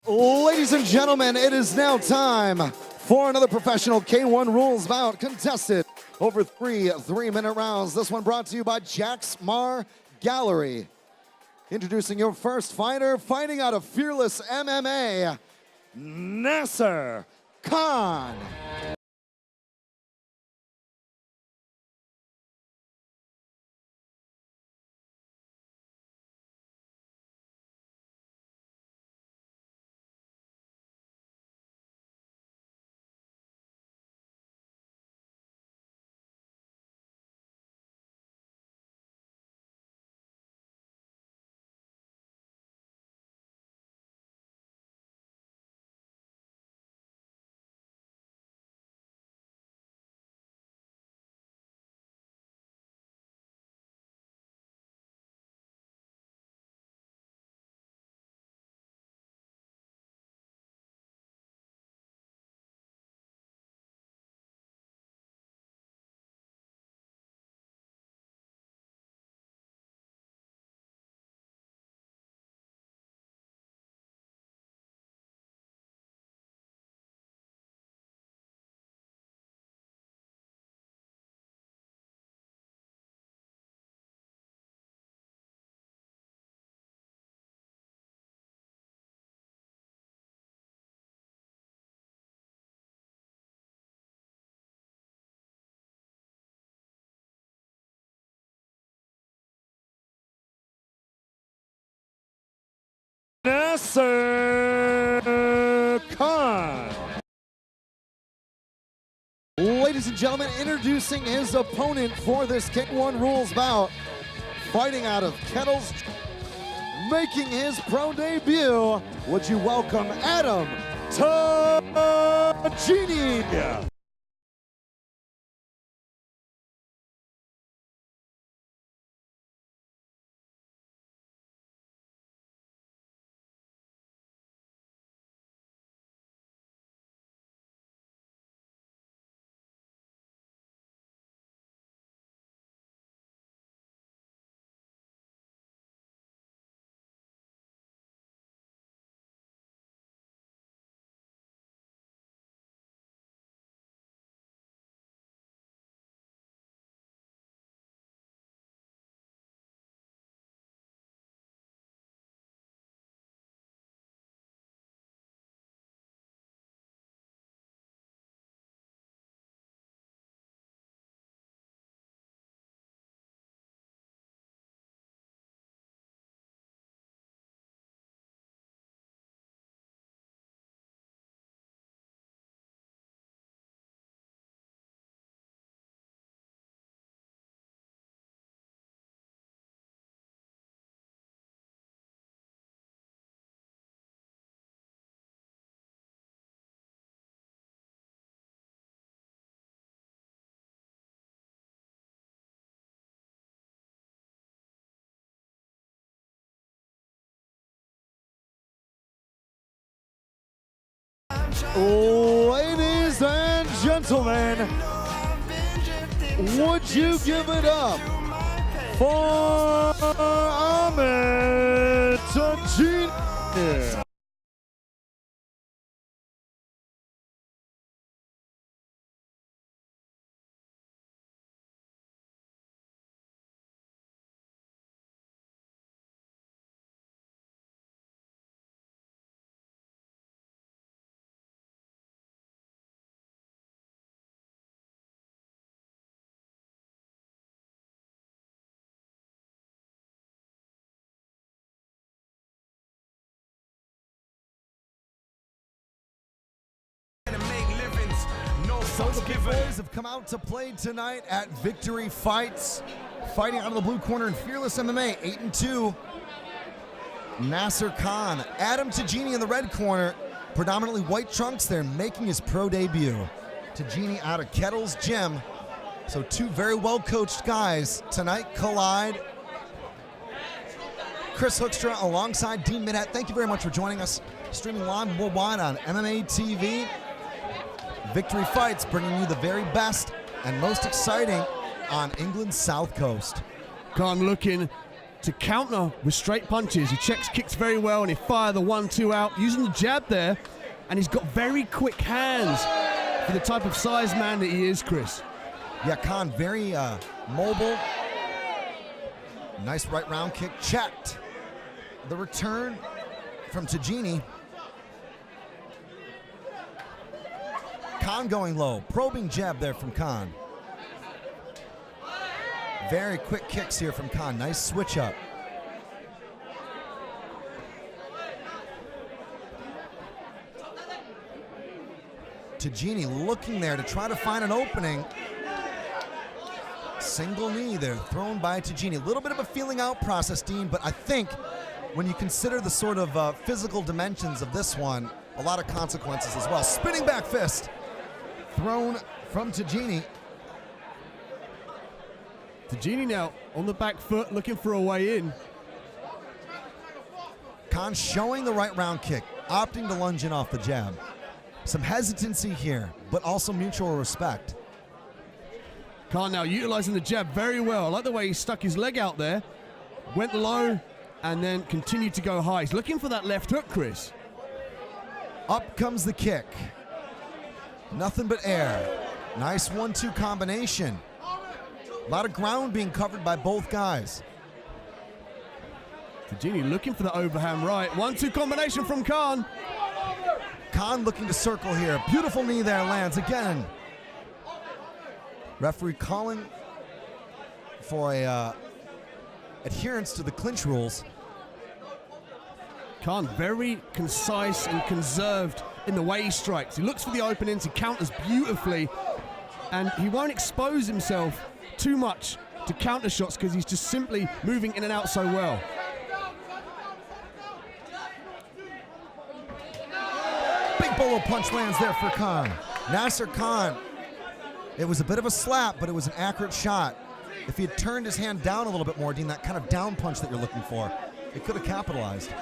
Ladies and gentlemen, it is now time for another professional K1 rules bout contested over three-minute rounds. This one brought to you by Jack's Mar Gallery. Introducing your first fighter, fighting out of Fearless MMA, Nasar Khan. Nasar Khan. Ladies and gentlemen, introducing his opponent for this K1 rules bout, fighting out of Keddles, making his pro debut. Would you welcome Ahmed Tijani? Ladies and gentlemen, would you give it up for Ahmed Tijani? So the big boys have come out to play tonight at Victory Fights. Fighting out of the blue corner in Fearless MMA, 8-2. Nasar Khan. Ahmed Tijani in the red corner, predominantly white trunks there, making his pro debut. Tijani out of Keddles Gym. So two very well-coached guys tonight collide. Chris Hoekstra alongside Dean Midhat. Thank you very much for joining us. Streaming live worldwide on MMA TV. Victory Fights, bringing you the very best and most exciting on England's South Coast. Khan looking to counter with straight punches. He checks kicks very well, and he fires the 1-2 out using the jab there, and he's got very quick hands for the type of size man that he is, Chris. Yeah, Khan very mobile. Nice right round kick, checked. The return from Tijani. Khan going low, probing jab there from Khan. Very quick kicks here from Khan, nice switch up. Tijani looking there to try to find an opening. Single knee there, thrown by Tijani. A little bit of a feeling out process, Dean, but I think when you consider the sort of physical dimensions of this one, a lot of consequences as well. Spinning back fist, thrown from Tijani. Tijani now on the back foot, looking for a way in. Khan showing the right round kick, opting to lunge in off the jab. Some hesitancy here, but also mutual respect. Khan now utilizing the jab very well. I like the way he stuck his leg out there, went low, and then continued to go high. He's looking for that left hook, Chris. Up comes the kick. Nothing but air. Nice 1-2 combination. A lot of ground being covered by both guys. Tijani looking for the overhand right. 1-2 combination from Khan. Khan looking to circle here. Beautiful knee there, lands again. Referee calling for a adherence to the clinch rules. Khan very concise and conserved in the way he strikes. He looks for the openings, he counters beautifully, and he won't expose himself too much to counter shots because he's just simply moving in and out so well. Big bolo punch lands there for Khan. Nasar Khan, it was a bit of a slap, but it was an accurate shot. If he had turned his hand down a little bit more, Dean, that kind of down punch that you're looking for, it could have capitalized.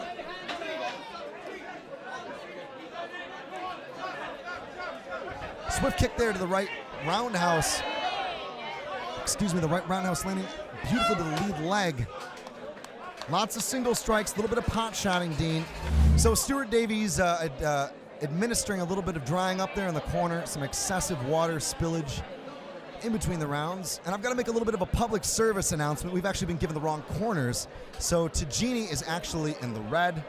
Swift kick there to the right roundhouse. Excuse me, the right roundhouse landing beautifully to the lead leg. Lots of single strikes, a little bit of pot shotting, Dean. So Stuart Davies administering a little bit of drying up there in the corner, some excessive water spillage in between the rounds. And I've got to make a little bit of a public service announcement. We've actually been given the wrong corners. So Tijani is actually in the red.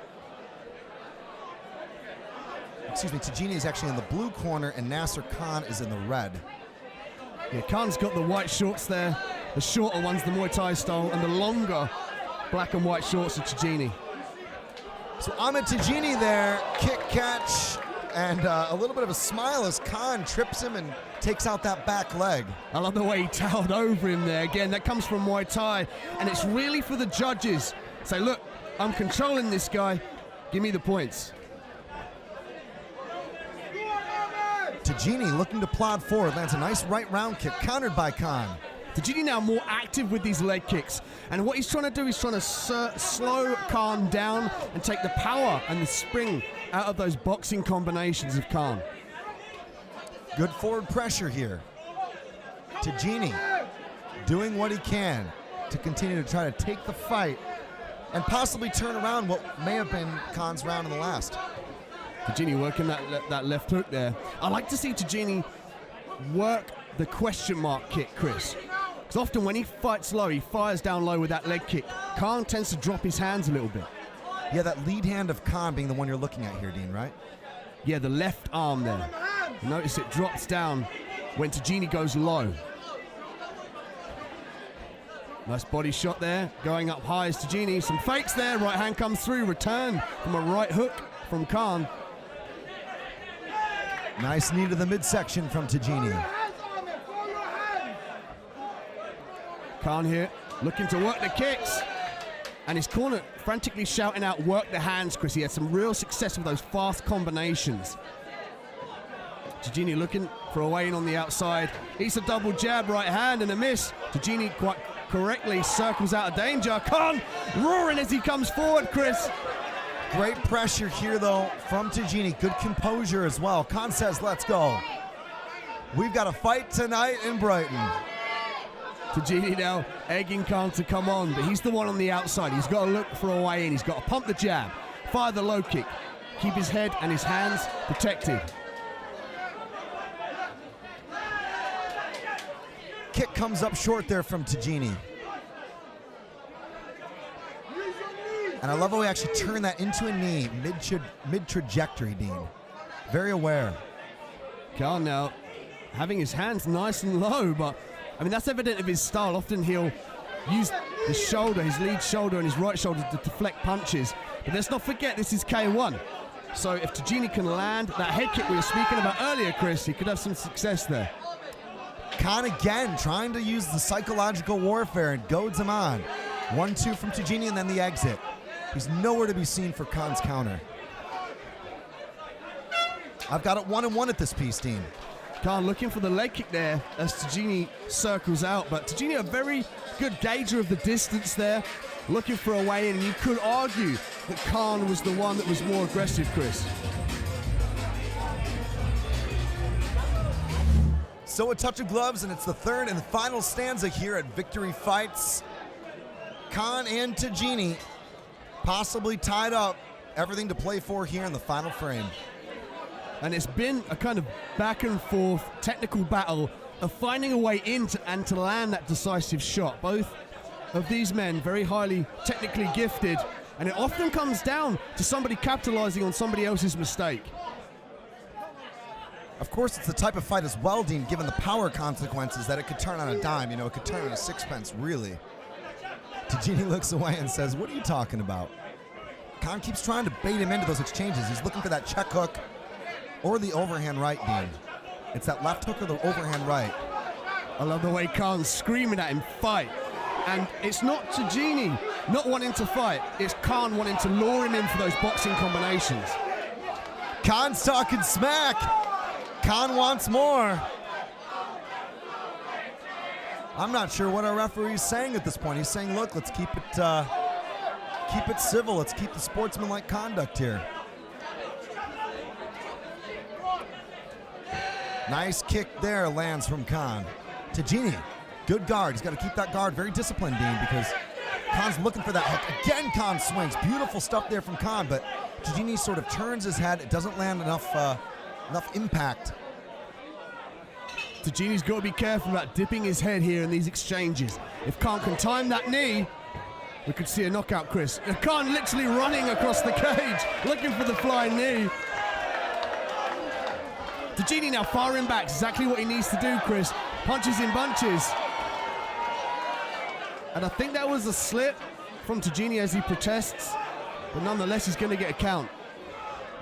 Excuse me, Tijani is actually in the blue corner and Nasar Khan is in the red. Yeah, Khan's got the white shorts there. The shorter ones, the Muay Thai style, and the longer black and white shorts of Tijani. So Ahmed Tijani there, kick catch, and a little bit of a smile as Khan trips him and takes out that back leg. I love the way he towered over him there. Again, that comes from Muay Thai, and it's really for the judges. Say, look, I'm controlling this guy. Give me the points. Tijani looking to plod forward, lands a nice right round kick, countered by Khan. Tijani now more active with these leg kicks, and what he's trying to do is trying to slow Khan down and take the power and the spring out of those boxing combinations of Khan. Good forward pressure here. Tijani doing what he can to continue to try to take the fight and possibly turn around what may have been Khan's round in the last. Tijani working that left hook there. I like to see Tijani work the question mark kick, Chris. Because often when he fights low, he fires down low with that leg kick. Khan tends to drop his hands a little bit. Yeah, that lead hand of Khan being the one you're looking at here, Dean, right? Yeah, the left arm there. Notice it drops down when Tijani goes low. Nice body shot there, going up high as Tijani. Some fakes there, right hand comes through, return from a right hook from Khan. Nice knee to the midsection from Tijani. Khan here, looking to work the kicks. And his corner frantically shouting out, work the hands, Chris. He had some real success with those fast combinations. Tijani looking for a way in on the outside. It's a double jab, right hand, and a miss. Tijani quite correctly circles out of danger. Khan roaring as he comes forward, Chris. Great pressure here, though, from Tijani. Good composure as well. Khan says, let's go. We've got a fight tonight in Brighton. Tijani now egging Khan to come on, but he's the one on the outside. He's got to look for a way in. He's got to pump the jab, fire the low kick, keep his head and his hands protected. Kick comes up short there from Tijani. And I love how he actually turned that into a knee, mid-trajectory, Dean. Very aware. Khan now having his hands nice and low, but I mean, that's evident of his style. Often he'll use the shoulder, his lead shoulder and his right shoulder to deflect punches. But let's not forget, this is K1. So if Tijani can land that head kick we were speaking about earlier, Chris, he could have some success there. Khan again trying to use the psychological warfare and goads him on. 1-2 from Tijani and then the exit. He's nowhere to be seen for Khan's counter. I've got it 1-1 at this piece, Dean. Khan looking for the leg kick there as Tijani circles out, but Tijani a very good gauger of the distance there, looking for a way in, and you could argue that Khan was the one that was more aggressive, Chris. So a touch of gloves, and it's the third and final stanza here at Victory Fights. Khan and Tijani possibly tied up. Everything to play for here in the final frame. And it's been a kind of back and forth technical battle of finding a way in and to land that decisive shot. Both of these men very highly technically gifted, and it often comes down to somebody capitalizing on somebody else's mistake. Of course, it's the type of fight as well, Dean, given the power consequences, that it could turn on a dime. You know, it could turn on a sixpence, really. Tijani looks away and says, "What are you talking about?" Khan keeps trying to bait him into those exchanges. He's looking for that check hook or the overhand right, Dean. It's that left hook or the overhand right. I love the way Khan's screaming at him, fight. And it's not Tijani not wanting to fight, it's Khan wanting to lure him in for those boxing combinations. Khan's talking smack. Khan wants more. I'm not sure what our referee's saying at this point. He's saying, look, let's keep it civil. Let's keep the sportsmanlike conduct here. Nice kick there lands from Khan. Tijani, good guard. He's got to keep that guard very disciplined, Dean, because Khan's looking for that hook. Again, Khan swings. Beautiful stuff there from Khan, but Tijani sort of turns his head. It doesn't land enough impact. Tijani's got to be careful about dipping his head here in these exchanges. If Khan can time that knee, we could see a knockout, Chris. Khan literally running across the cage, looking for the flying knee. Tijani now firing back, exactly what he needs to do, Chris. Punches in bunches. And I think that was a slip from Tijani as he protests, but nonetheless, he's going to get a count.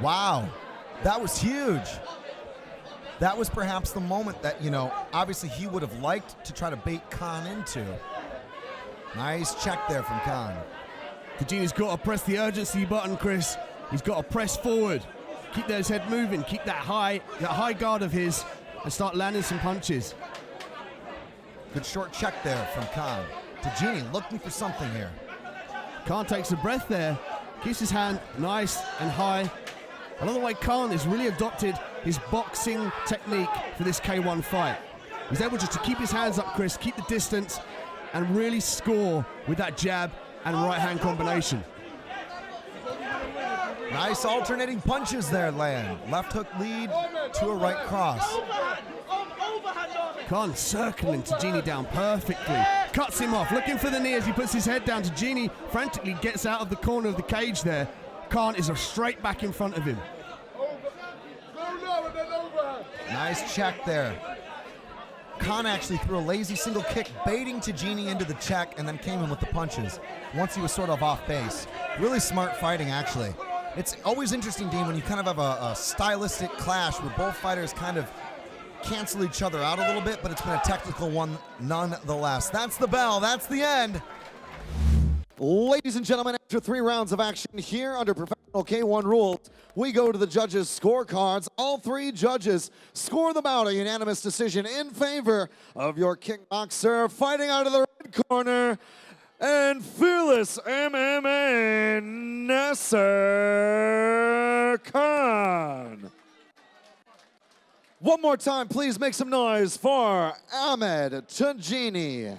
Wow, that was huge. That was perhaps the moment that, you know, obviously he would have liked to try to bait Khan into. Nice check there from Khan. Tijani's got to press the urgency button, Chris. He's got to press forward. Keep his head moving, keep that high guard of his, and start landing some punches. Good short check there from Khan. Tijani looking for something here. Khan takes a breath there, keeps his hand nice and high. I love the way Khan has really adopted his boxing technique for this K1 fight. He's able just to keep his hands up, Chris, keep the distance, and really score with that jab and right-hand combination. Nice alternating punches there land. Left hook lead to a right cross. Khan circling Tijani down perfectly. Cuts him off, looking for the knee as he puts his head down. Tijani frantically gets out of the corner of the cage there. Khan is straight back in front of him. Nice check there. Khan actually threw a lazy single kick, baiting Tijani into the check, and then came in with the punches once he was sort of off base. Really smart fighting, actually. It's always interesting, Dean, when you kind of have a stylistic clash where both fighters kind of cancel each other out a little bit, but it's been a technical one nonetheless. That's the bell. That's the end. Ladies and gentlemen, after 3 rounds of action here under professional K1 rules, we go to the judges' scorecards. All 3 judges score the bout, a unanimous decision in favor of your kickboxer. Fighting out of the red corner, and fearless MMA, Nasar Khan. One more time, please make some noise for Ahmed Tijani.